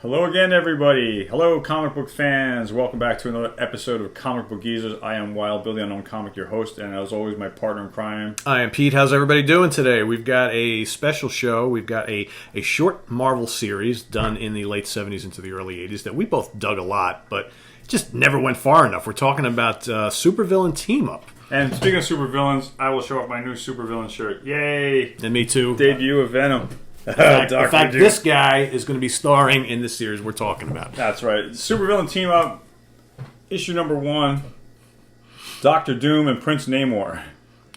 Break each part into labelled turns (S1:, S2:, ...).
S1: Hello again, everybody. Hello, comic book fans. Welcome back to another episode of Comic Book Geezers. I am Wild Billy, Unknown Comic, your host, and as always, my partner in crime.
S2: I am Pete. How's everybody doing today? We've got a special show. We've got a short Marvel series done in the late 70s into the early 80s that we both dug a lot, but just never went far enough. We're talking about supervillain team-up.
S1: And speaking of supervillains, I will show up my new supervillain shirt. Yay!
S2: And me too.
S1: Debut of Venom.
S2: In fact, this guy is going to be starring in this series we're talking about.
S1: That's right. Supervillain Team Up, issue number 1, Dr. Doom and Prince Namor.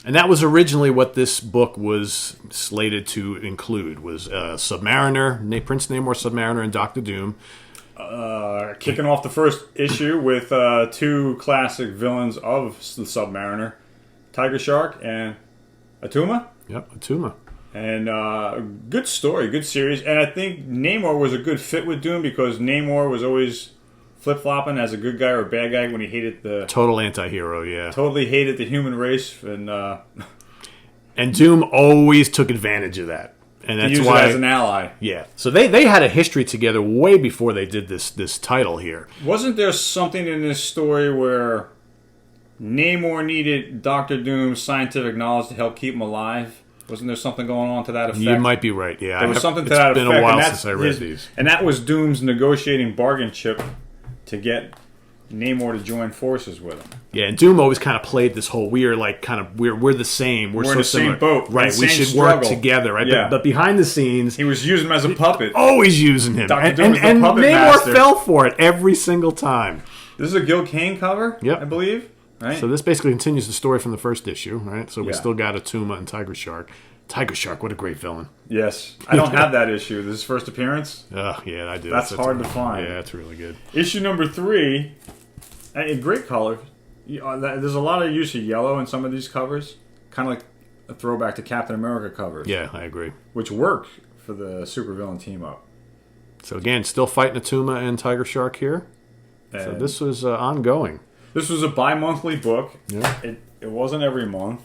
S2: And that was originally what this book was slated to include, was Submariner, Prince Namor, Submariner, and Dr. Doom.
S1: Kicking off the first issue with two classic villains of the Submariner, Tiger Shark and Atuma.
S2: Yep, Atuma.
S1: And good story, good series. And I think Namor was a good fit with Doom because Namor was always flip-flopping as a good guy or a bad guy when he hated the...
S2: Total anti-hero, yeah.
S1: Totally hated the human race. And
S2: Doom always took advantage of that. And that's
S1: use
S2: why,
S1: it as an ally.
S2: Yeah. So they had a history together way before they did this title here.
S1: Wasn't there something in this story where Namor needed Dr. Doom's scientific knowledge to help keep him alive? Wasn't there something going on to that effect?
S2: You might be right, yeah.
S1: There was something to that effect.
S2: It's been a while since I read these.
S1: And that was Doom's negotiating bargain chip to get Namor to join forces with him.
S2: Yeah, and Doom always kind of played this whole we're the same. We're
S1: in
S2: so
S1: the
S2: similar.
S1: Same boat.
S2: Right, we should work together, right?
S1: Yeah.
S2: But behind the scenes...
S1: He was using him as a puppet.
S2: Always using him.
S1: Dr.
S2: And
S1: Doom was the puppet
S2: Namor
S1: master.
S2: fell for it every single time.
S1: This is a Gil Kane cover,
S2: yep.
S1: I believe. Right?
S2: So this basically continues the story from the first issue, right? So we
S1: Yeah.
S2: still got Atuma and Tiger Shark. Tiger Shark, what a great villain.
S1: Yes. I don't have that issue. This is his first appearance.
S2: Oh, yeah, I do.
S1: That's hard to find.
S2: Yeah, that's really good.
S1: Issue number 3, a great color. There's a lot of use of yellow in some of these covers. Kind of like a throwback to Captain America covers.
S2: Yeah, I agree.
S1: Which work for the supervillain team-up.
S2: So again, still fighting Atuma and Tiger Shark here.
S1: And
S2: so this was ongoing.
S1: This was a bi-monthly book.
S2: Yeah.
S1: It wasn't every month.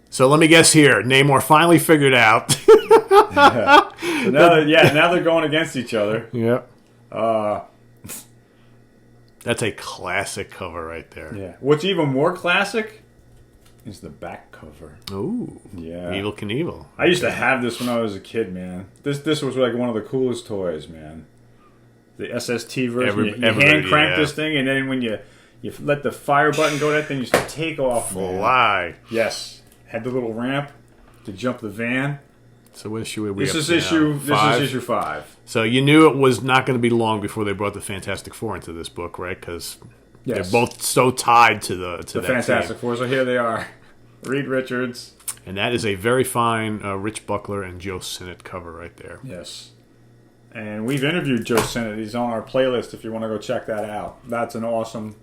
S2: So let me guess here. Namor finally figured out.
S1: Yeah. So now they're going against each other.
S2: Yep. That's a classic cover right there.
S1: Yeah. What's even more classic is the back cover.
S2: Ooh.
S1: Yeah.
S2: Evel Knievel.
S1: I used to have this when I was a kid, man. This was like one of the coolest toys, man. The SST version. You hand crank this thing, and then when you let the fire button go, that thing used to take off.
S2: Fly.
S1: Man. Yes. Had the little ramp to jump the van.
S2: So what issue are we
S1: This
S2: up
S1: is
S2: to
S1: issue.
S2: now?
S1: This is issue 5.
S2: So you knew it was not going to be long before they brought the Fantastic Four into this book, right? Because they're both so tied to the
S1: Fantastic
S2: team.
S1: Four. So here they are, Reed Richards,
S2: and that is a very fine Rich Buckler and Joe Sinnott cover right there.
S1: Yes, and we've interviewed Joe Sinnott. He's on our playlist if you want to go check that out. That's an awesome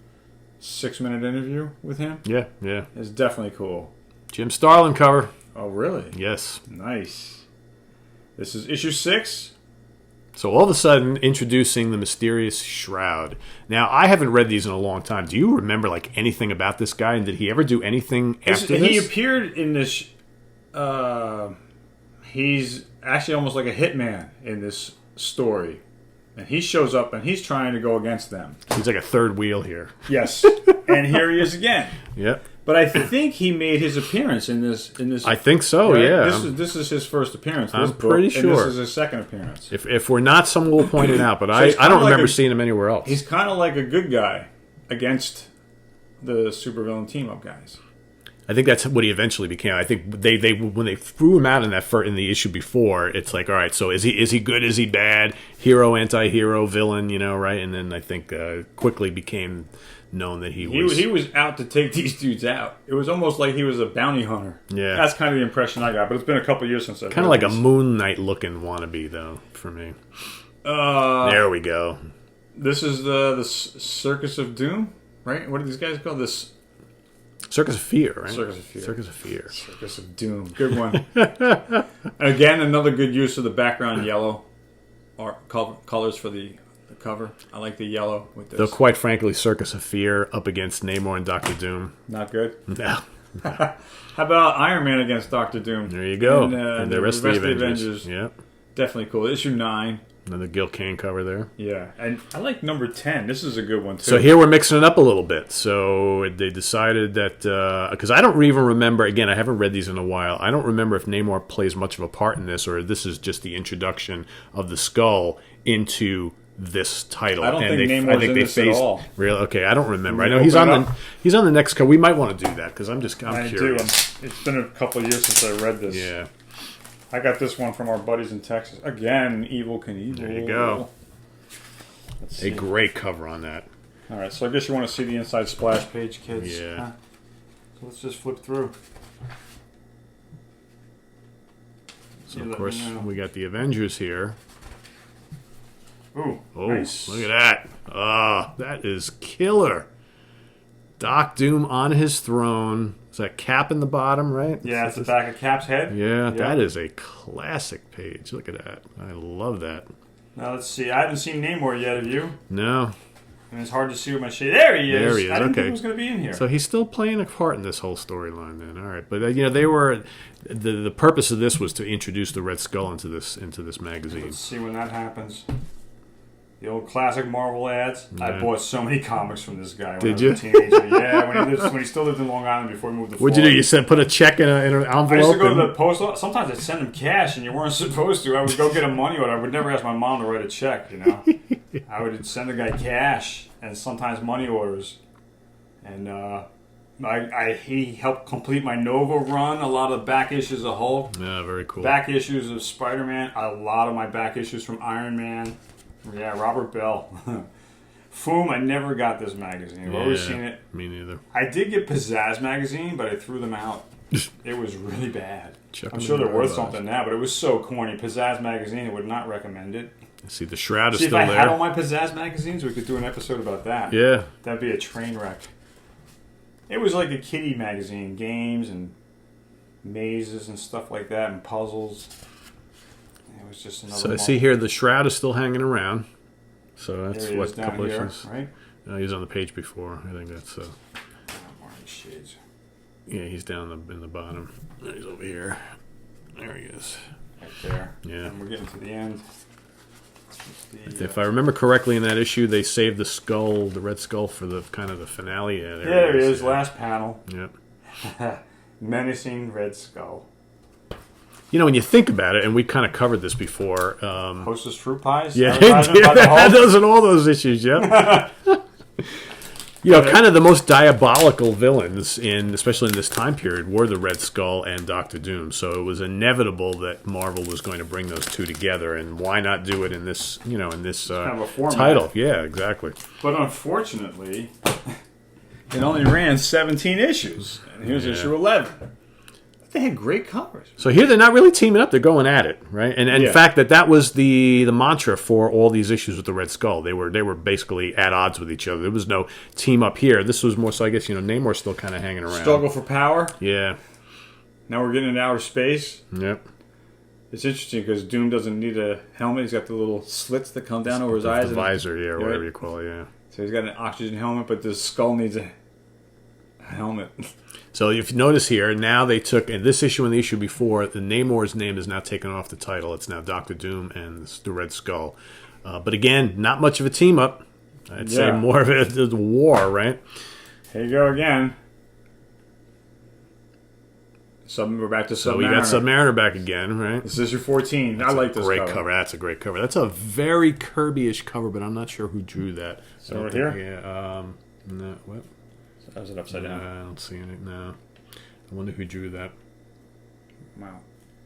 S1: 6-minute interview with him.
S2: Yeah.
S1: It's definitely cool.
S2: Jim Starlin cover.
S1: Oh, really?
S2: Yes.
S1: Nice. This is issue 6.
S2: So all of a sudden, introducing the mysterious Shroud. Now, I haven't read these in a long time. Do you remember anything about this guy? And did he ever do anything after this?
S1: He appeared in this. He's actually almost like a hitman in this story, and he shows up and he's trying to go against them.
S2: He's like a third wheel here.
S1: Yes, and here he is again.
S2: Yep.
S1: But I think he made his appearance in this.
S2: I think so.
S1: Right?
S2: Yeah.
S1: This is his first appearance.
S2: I'm pretty sure.
S1: And this is his second appearance.
S2: If we're not, someone will point it out. But I don't remember seeing him anywhere else.
S1: He's kind of like a good guy against the supervillain team-up guys.
S2: I think that's what he eventually became. I think they when they threw him out in in the issue before, it's like, all right, so is he good? Is he bad? Hero, anti-hero, villain, right? And then I think quickly became known that he
S1: was out to take these dudes out. It was almost like he was a bounty hunter.
S2: Yeah,
S1: that's kind of the impression I got. But it's been a couple years since I
S2: kind of like a Moon Knight looking wannabe though for me. There we go.
S1: This is the Circus of Doom, right? What are these guys called? This.
S2: Circus of Fear, right?
S1: Circus of Fear.
S2: Circus of Fear.
S1: Circus of Doom. Good one. Again, another good use of the background yellow colors for the cover. I like the yellow with this.
S2: Though, quite frankly, Circus of Fear up against Namor and Dr. Doom.
S1: Not good?
S2: No.
S1: How about Iron Man against Dr. Doom?
S2: There you go.
S1: And
S2: the rest of the Avengers. Yep.
S1: Definitely cool. Issue 9.
S2: Another Gil Kane cover there.
S1: Yeah, and I like number 10. This is a good one, too.
S2: So here we're mixing it up a little bit. So they decided that... Because I don't even remember... Again, I haven't read these in a while. I don't remember if Namor plays much of a part in this, or this is just the introduction of the Skull into this title.
S1: I don't think Namor's in this at all.
S2: Really? Okay, I don't remember. I know he's on the next cover. We might want to do that, because I'm curious.
S1: It's been a couple of years since I read this.
S2: Yeah.
S1: I got this one from our buddies in Texas. Again, Evil Knievel.
S2: There you go. A great cover on that.
S1: All right, so I guess you want to see the inside splash page, kids.
S2: Yeah.
S1: So let's just flip through.
S2: So, of course, we got the Avengers here.
S1: Ooh,
S2: oh,
S1: nice.
S2: Look at that. That is killer. Doc Doom on his throne. Is that Cap in the bottom, right?
S1: Yeah, it's the back of Cap's head.
S2: Yeah, that is a classic page. Look at that. I love that.
S1: Now, let's see. I haven't seen Namor yet, have you?
S2: No.
S1: And it's hard to see with my shade. There he is.
S2: There he is.
S1: I didn't think he was going to be in here.
S2: So he's still playing a part in this whole storyline then. All right. But, they were... The purpose of this was to introduce the Red Skull into this magazine.
S1: Let's see when that happens. The old classic Marvel ads. Yeah. I bought so many comics from this guy when I was a teenager. Yeah, when he still lived in Long Island before he moved to Florida.
S2: What'd you do? You said put a check in an envelope?
S1: I used to go to the post office. Sometimes I'd send him cash, and you weren't supposed to. I would go get a money order. I would never ask my mom to write a check, I would send the guy cash and sometimes money orders. And he helped complete my Nova run, a lot of the back issues of Hulk.
S2: Yeah, very cool.
S1: Back issues of Spider-Man, a lot of my back issues from Iron Man. Yeah, Robert Bell. Foom, I never got this magazine. I've always seen it.
S2: Me neither.
S1: I did get Pizzazz magazine, but I threw them out. It was really bad. I'm sure they're worth something now, but it was so corny. Pizzazz magazine, I would not recommend it.
S2: See, the Shroud is still there.
S1: If I had all my Pizzazz magazines, we could do an episode about that.
S2: Yeah.
S1: That'd be a train wreck. It was like a kiddie magazine, games and mazes and stuff like that, and puzzles. It was just another. So
S2: I see here the Shroud is still hanging around. So that's what a couple issues.
S1: Right?
S2: He's on the page before. I think that's.
S1: Shades.
S2: Yeah, he's down in the bottom. He's over here. There he is.
S1: Right there.
S2: Yeah.
S1: And we're getting to the end.
S2: If I remember correctly, in that issue, they saved the skull, the Red Skull, for the kind of the finale.
S1: Yeah, there it is. Last panel.
S2: Yep.
S1: Menacing Red Skull.
S2: When you think about it, and we kind of covered this before.
S1: Hostess fruit pies?
S2: Yeah, those and all those issues, yeah. Kind of the most diabolical villains, especially in this time period, were the Red Skull and Doctor Doom. So it was inevitable that Marvel was going to bring those two together, and why not do it in this, kind of a format. Title? Yeah, exactly.
S1: But unfortunately, it only ran 17 issues, and here's issue 11. They had great covers.
S2: So here they're not really teaming up; they're going at it, right? And in fact, that was the mantra for all these issues with the Red Skull. They were basically at odds with each other. There was no team up here. This was more so. I guess Namor's still kind of hanging around.
S1: Struggle for power.
S2: Yeah.
S1: Now we're getting into outer space.
S2: Yep.
S1: It's interesting because Doom doesn't need a helmet. He's got the little slits that come down over his eyes.
S2: The visor, or whatever you call it. Yeah.
S1: So he's got an oxygen helmet, but the skull needs a helmet.
S2: So if you notice here, now they took, in this issue and the issue before, the Namor's name is now taken off the title. It's now Doctor Doom and the Red Skull. But again, not much of a team-up. I'd say more of a war, right?
S1: Here you go again. We're back to Submariner.
S2: So we got Submariner back again, right?
S1: This is issue 14. I like this
S2: great cover. That's a great cover. That's a very Kirby-ish cover, but I'm not sure who drew that.
S1: So right here?
S2: Yeah. No, what?
S1: That was it upside down.
S2: I don't see it now. I wonder who drew that.
S1: Wow.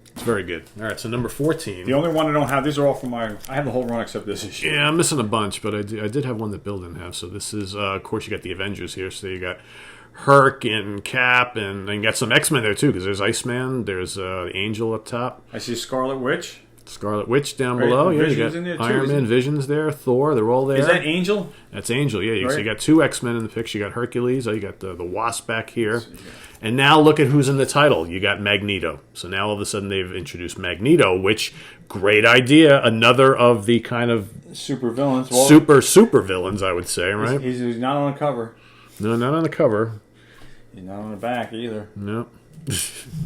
S2: It's very good. All right, so number 14.
S1: The only one I don't have, these are all from I have the whole run except this issue.
S2: Yeah, I'm missing a bunch, but I did have one that Bill didn't have. So this is, of course, you got the Avengers here. So you got Herc and Cap, and you got some X-Men there, too, because there's Iceman, there's the Angel up top.
S1: I see Scarlet Witch.
S2: Scarlet Witch down below. Yeah, you got Iron Man, Vision's there, Thor. They're all there.
S1: Is that Angel?
S2: That's Angel. Yeah, so you got two X-Men in the picture. You got Hercules. You got the Wasp back here, and now look at who's in the title. You got Magneto. So now all of a sudden they've introduced Magneto, which great idea. Another of the kind of
S1: super villains,
S2: super villains, I would say. Right?
S1: He's not on the cover.
S2: No, not on the cover.
S1: He's not on the back either.
S2: Nope.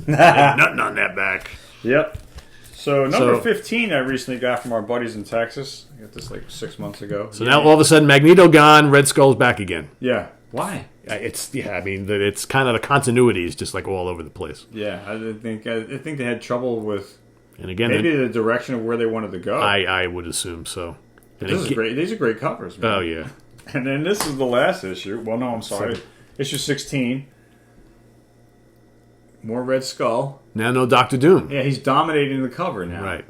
S2: Nothing on that back.
S1: Yep. So number 15 I recently got from our buddies in Texas. I got this like 6 months ago.
S2: So now all of a sudden Magneto gone, Red Skull's back again.
S1: Yeah. Why?
S2: It's kind of the continuity is just like all over the place.
S1: Yeah, I think they had trouble with,
S2: and again,
S1: maybe the direction of where they wanted to go.
S2: I would assume so. And
S1: this is great. These are great covers, man.
S2: Oh yeah.
S1: And then this is the last issue. Well, no, I'm sorry. Issue 16. More Red Skull.
S2: Now no Doctor Doom.
S1: Yeah, he's dominating the cover now.
S2: Right.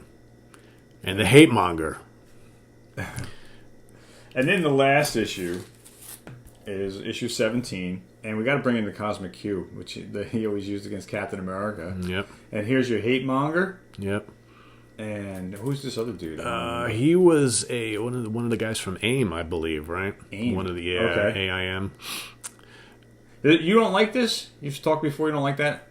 S2: And the hate monger.
S1: And then the last issue is issue 17, and we got to bring in the Cosmic Q, which he always used against Captain America.
S2: Yep.
S1: And here's your hate monger.
S2: Yep.
S1: And who's this other dude?
S2: He was one of the guys from AIM, I believe, right?
S1: AIM.
S2: One of the
S1: okay.
S2: AIM.
S1: You don't like this? You've talked before. You don't like that?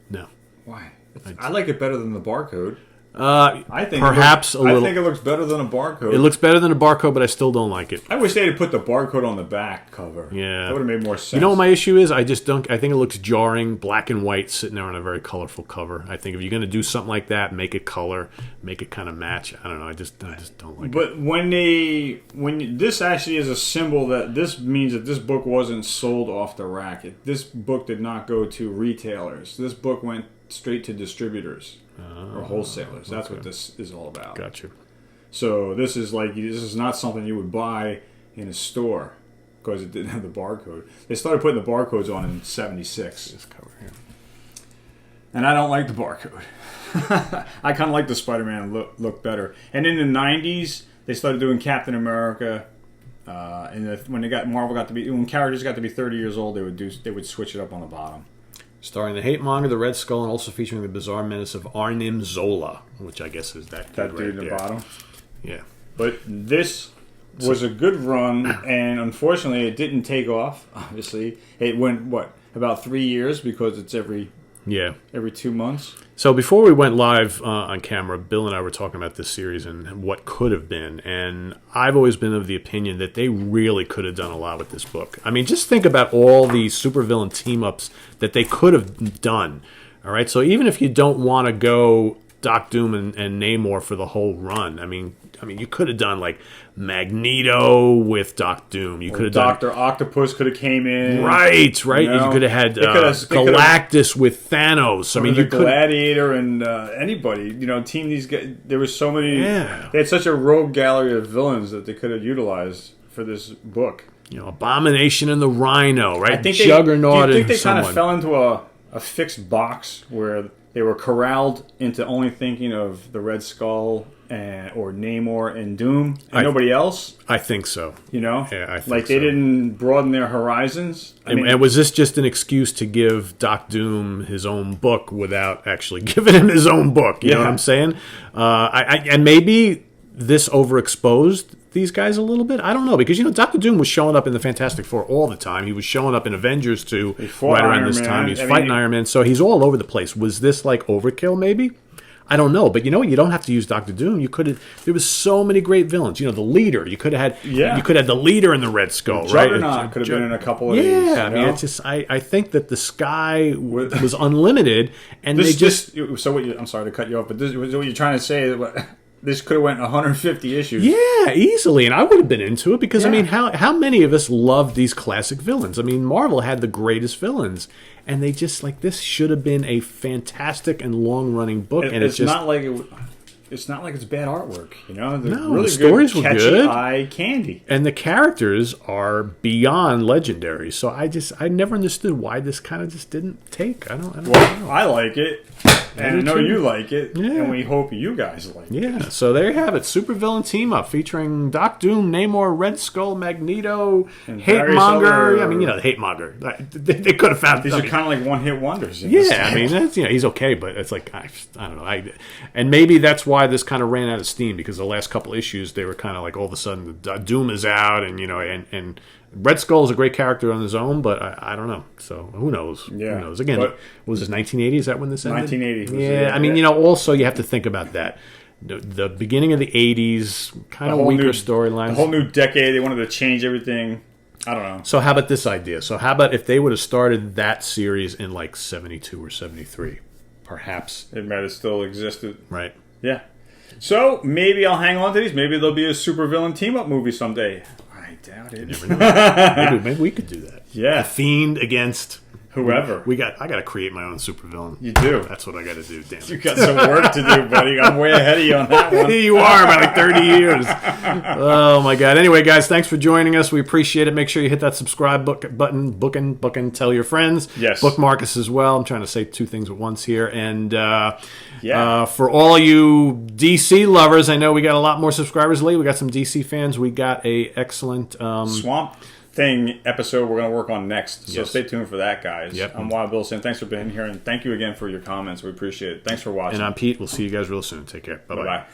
S2: No.
S1: Why? I like it better than the barcode.
S2: I think perhaps a little.
S1: I think it looks better than a barcode.
S2: It looks better than a barcode, but I still don't like it.
S1: I wish they had put the barcode on the back cover.
S2: Yeah,
S1: that would have made more sense.
S2: You know what my issue is? I just don't. I think it looks jarring, black and white, sitting there on a very colorful cover. I think if you're going to do something like that, make it color, make it kind of match. I don't know. I just don't like it.
S1: But when this actually is a symbol that this means that this book wasn't sold off the rack. This book did not go to retailers. This book went straight to distributors. Or wholesalers. That's what this is all about.
S2: Gotcha.
S1: So this is not something you would buy in a store because it didn't have the barcode. They started putting the barcodes on in '76.
S2: This cover here.
S1: And I don't like the barcode. I kind of like the Spider-Man look better. And in the '90s, they started doing Captain America. When characters got to be 30 years old, they would switch it up on the bottom.
S2: Starring the hate monger, the Red Skull, and also featuring the bizarre menace of Arnim Zola, which I guess is that
S1: dude
S2: right
S1: in the
S2: there.
S1: bottom.
S2: Yeah.
S1: But this was a good run, and unfortunately it didn't take off. Obviously, it went, about 3 years because it's every 2 months.
S2: So before we went live on camera, Bill and I were talking about this series and what could have been. And I've always been of the opinion that they really could have done a lot with this book. I mean, just think about all the supervillain team-ups that they could have done. All right, so even if you don't want to go Doc Doom and Namor for the whole run, I mean, you could have done like Magneto with Doc Doom. You could have
S1: Dr. Octopus could have came in.
S2: Right. You could have had Galactus with Thanos. I mean,
S1: you Gladiator and anybody. Team these guys. There was so many. Yeah. They had such a rogue gallery of villains that they could have utilized for this book.
S2: Abomination and the Rhino. Right.
S1: I think
S2: Juggernaut.
S1: Do you think they kind of fell into a fixed box where they were corralled into only thinking of the Red Skull or Namor and Doom and nobody else?
S2: I think so.
S1: Yeah,
S2: I think
S1: they didn't broaden their horizons.
S2: And was this just an excuse to give Doc Doom his own book without actually giving him his own book? You know what I'm saying? And maybe this overexposed these guys a little bit. I don't know, because Dr. Doom was showing up in the Fantastic Four all the time. He was showing up in Avengers 2 right around this time. He's fighting Iron Man, so he's all over the place. Was this like overkill? Maybe. I don't know, but you know what? You don't have to use Doctor Doom. You could have. There was so many great villains. The leader. You could have had. Yeah. You could have the leader in the Red Skull, right?
S1: Juggernaut could have been in a couple of these.
S2: Yeah, I mean, it's just. I think that the sky was unlimited, and they just.
S1: So what? I'm sorry to cut you off, but this was what you're trying to say. This could have went 150 issues.
S2: Yeah, easily, and I would have been into it because I mean, how many of us love these classic villains? I mean, Marvel had the greatest villains, and they just this should have been a fantastic and long-running book. And it's just
S1: not like it's not like it's bad artwork.
S2: No, really the stories
S1: good,
S2: were
S1: catchy
S2: good,
S1: eye candy,
S2: and the characters are beyond legendary. So I never understood why this kind of just didn't take. I don't know.
S1: I like it. And I know you like it, and we hope you guys like it.
S2: Yeah, so there you have it. Supervillain team-up featuring Doc Doom, Namor, Red Skull, Magneto, Hate Monger. I mean, the Hate Monger. They could have found...
S1: These are kind of like one-hit wonders.
S2: I mean, that's, he's okay, but it's like, I don't know. And maybe that's why this kind of ran out of steam, because the last couple issues, they were kind of like all of a sudden, Doom is out, and, and Red Skull is a great character on his own, but I don't know. So who knows?
S1: Yeah.
S2: Who knows? Again, was this 1980? Is that when this ended?
S1: 1980.
S2: Yeah, I mean, also you have to think about that. The beginning of the 80s, kind of weaker storylines.
S1: The whole new decade, they wanted to change everything. I don't know.
S2: So how about this idea? So how about if they would have started that series in like 72 or 73? Perhaps.
S1: It might have still existed.
S2: Right.
S1: Yeah. So maybe I'll hang on to these. Maybe there'll be a supervillain team-up movie someday. I doubt it.
S2: You never know. maybe we could do that.
S1: Yeah.
S2: A Fiend against
S1: whoever.
S2: I got to create my own supervillain.
S1: You do.
S2: That's what I got to do. Damn it.
S1: You got some work to do, buddy. I'm way ahead of you on that one.
S2: You are by like 30 years. Oh my God. Anyway, guys, thanks for joining us. We appreciate it. Make sure you hit that subscribe button. Bookin'. Tell your friends.
S1: Yes.
S2: Bookmark us as well. I'm trying to say two things at once here. And for all you DC lovers, I know we got a lot more subscribers lately. We got some DC fans. We got a excellent
S1: Swamp Thing episode we're going to work on next. So stay tuned for that, guys.
S2: Yep.
S1: I'm Wild Wilson. Thanks for being here, and thank you again for your comments. We appreciate it. Thanks for watching.
S2: And I'm Pete. We'll see you guys real soon. Take care. Bye-bye.
S1: Bye-bye.